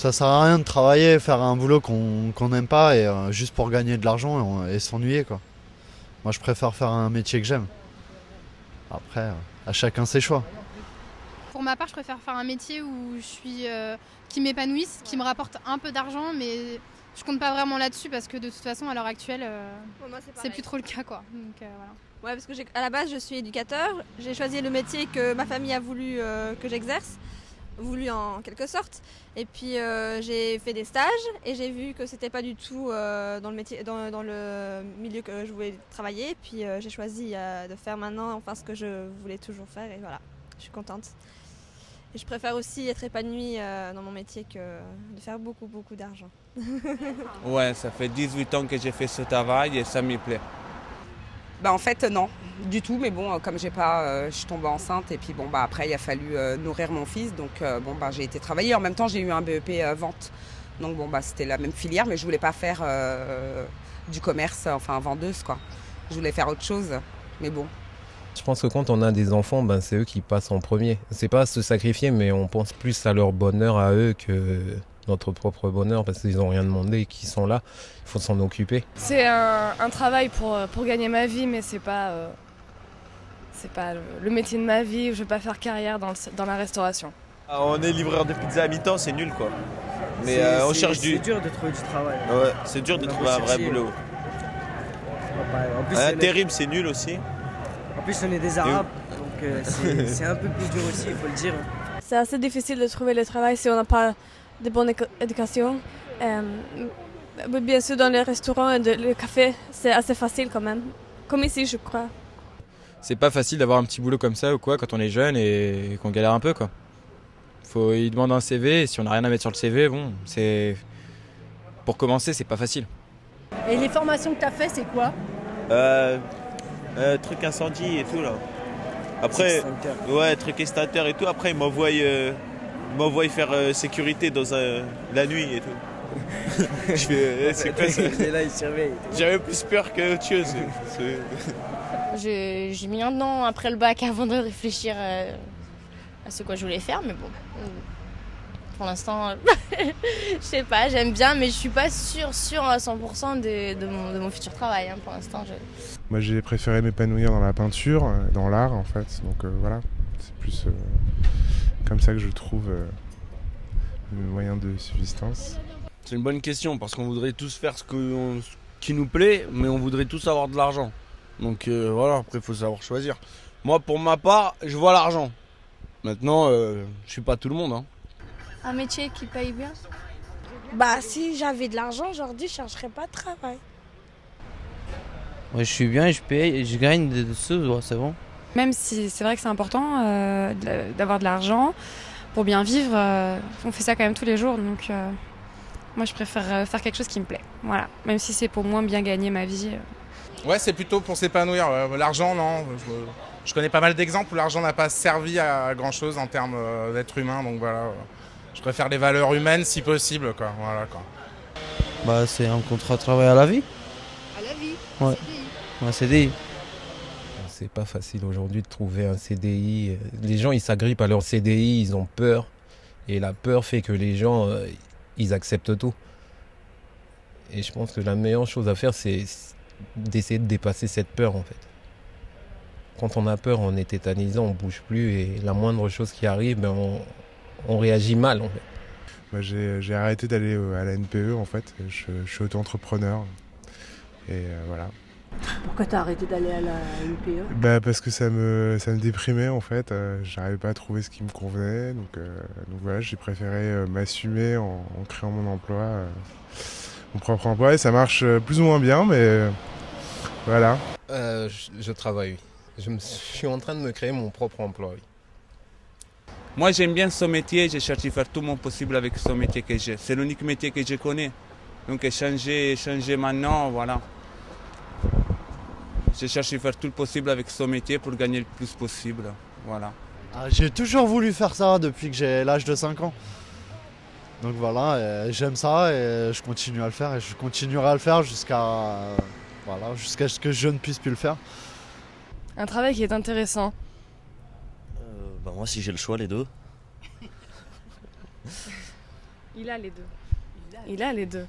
Ça sert à rien de travailler, faire un boulot qu'on n'aime pas et juste pour gagner de l'argent et s'ennuyer quoi. Moi je préfère faire un métier que j'aime. Après, à chacun ses choix. Pour ma part, je préfère faire un métier où qui m'épanouisse, qui me rapporte un peu d'argent, mais je compte pas vraiment là-dessus parce que de toute façon, à l'heure actuelle, Moi, c'est plus trop le cas quoi. Donc, voilà. Ouais, parce que à la base, je suis éducateur. J'ai choisi le métier que ma famille a voulu que j'exerce, voulu en quelque sorte. Et puis j'ai fait des stages et j'ai vu que c'était pas du tout dans le métier, dans le milieu que je voulais travailler. Et puis j'ai choisi de faire maintenant ce que je voulais toujours faire et voilà, je suis contente. Et je préfère aussi être épanouie dans mon métier que de faire beaucoup d'argent. Ouais, ça fait 18 ans que j'ai fait ce travail et ça me plaît. Bah en fait non, du tout, mais bon comme je suis tombée enceinte et puis après il a fallu nourrir mon fils, donc j'ai été travailler. En même temps j'ai eu un BEP vente, donc c'était la même filière, mais je voulais pas faire du commerce, vendeuse quoi. Je voulais faire autre chose, mais bon. Je pense que quand on a des enfants, c'est eux qui passent en premier. C'est pas se sacrifier, mais on pense plus à leur bonheur à eux que notre propre bonheur, parce qu'ils n'ont rien demandé et qu'ils sont là. Il faut s'en occuper. C'est un travail pour gagner ma vie, mais c'est pas le métier de ma vie. Je vais pas faire carrière dans la restauration. On est livreur de pizza à mi-temps, c'est nul quoi. Mais on cherche C'est dur de trouver du travail. Ouais, c'est dur de trouver un vrai boulot. En plus, Intérim, c'est nul aussi. En plus, on est des Arabes, donc c'est un peu plus dur aussi, il faut le dire. C'est assez difficile de trouver le travail si on n'a pas de bonne éducation. Bien sûr, dans les restaurants et les cafés, c'est assez facile quand même. Comme ici, je crois. C'est pas facile d'avoir un petit boulot comme ça ou quoi quand on est jeune et qu'on galère un peu quoi. Il demande un CV et si on n'a rien à mettre sur le CV, pour commencer, c'est pas facile. Et les formations que tu as fait, c'est quoi? Truc incendie et tout là. Après, truc extincteur et tout. Après, ils m'envoient faire sécurité dans la nuit et tout. Je fais, c'est quoi ça? Là, il surveille. J'avais plus peur que autre chose. J'ai mis un an après le bac avant de réfléchir à ce que je voulais faire, mais bon. Pour l'instant, je sais pas, j'aime bien, mais je suis pas sûre à 100% de mon futur travail. Hein, pour l'instant, Moi, j'ai préféré m'épanouir dans la peinture, dans l'art en fait. Donc voilà, c'est plus comme ça que je trouve le moyen de subsistance. C'est une bonne question parce qu'on voudrait tous faire ce qui nous plaît, mais on voudrait tous avoir de l'argent. Donc voilà, après il faut savoir choisir. Moi, pour ma part, je vois l'argent. Maintenant, je suis pas tout le monde. Hein. Un métier qui paye bien? Si j'avais de l'argent aujourd'hui, je ne chercherais pas de travail. Ouais, je suis bien et je paye et je gagne des sous, c'est bon. Même si c'est vrai que c'est important d'avoir de l'argent pour bien vivre, on fait ça quand même tous les jours. Donc moi, je préfère faire quelque chose qui me plaît. Voilà, même si c'est pour moins bien gagner ma vie. Ouais, c'est plutôt pour s'épanouir. L'argent, non. Je connais pas mal d'exemples où l'argent n'a pas servi à grand-chose en termes d'être humain. Donc voilà, je préfère les valeurs humaines si possible. Quoi. Voilà, quoi. C'est un contrat de travail à la vie. À la vie. Ouais. Un CDI. C'est pas facile aujourd'hui de trouver un CDI. Les gens, ils s'agrippent à leur CDI, ils ont peur. Et la peur fait que les gens, ils acceptent tout. Et je pense que la meilleure chose à faire, c'est d'essayer de dépasser cette peur, en fait. Quand on a peur, on est tétanisé, on bouge plus. Et la moindre chose qui arrive, on réagit mal, en fait. J'ai arrêté d'aller à la NPE, en fait. Je suis auto-entrepreneur. Et voilà. Pourquoi t'as arrêté d'aller à la NPE? Parce que ça me déprimait en fait, j'arrivais pas à trouver ce qui me convenait, donc voilà, j'ai préféré m'assumer en créant mon emploi, mon propre emploi, et ça marche plus ou moins bien, mais voilà. Je travaille, je suis en train de me créer mon propre emploi. Oui. Moi, j'aime bien ce métier, j'ai cherché à faire tout mon possible avec ce métier que j'ai. C'est l'unique métier que je connais, donc changer maintenant, voilà. J'ai cherché à faire tout le possible avec ce métier pour gagner le plus possible. Voilà. J'ai toujours voulu faire ça depuis que j'ai l'âge de 5 ans. Donc voilà, j'aime ça et je continue à le faire et je continuerai à le faire jusqu'à ce que je ne puisse plus le faire. Un travail qui est intéressant. Moi, si j'ai le choix, les deux. Il a les deux. Il a les deux.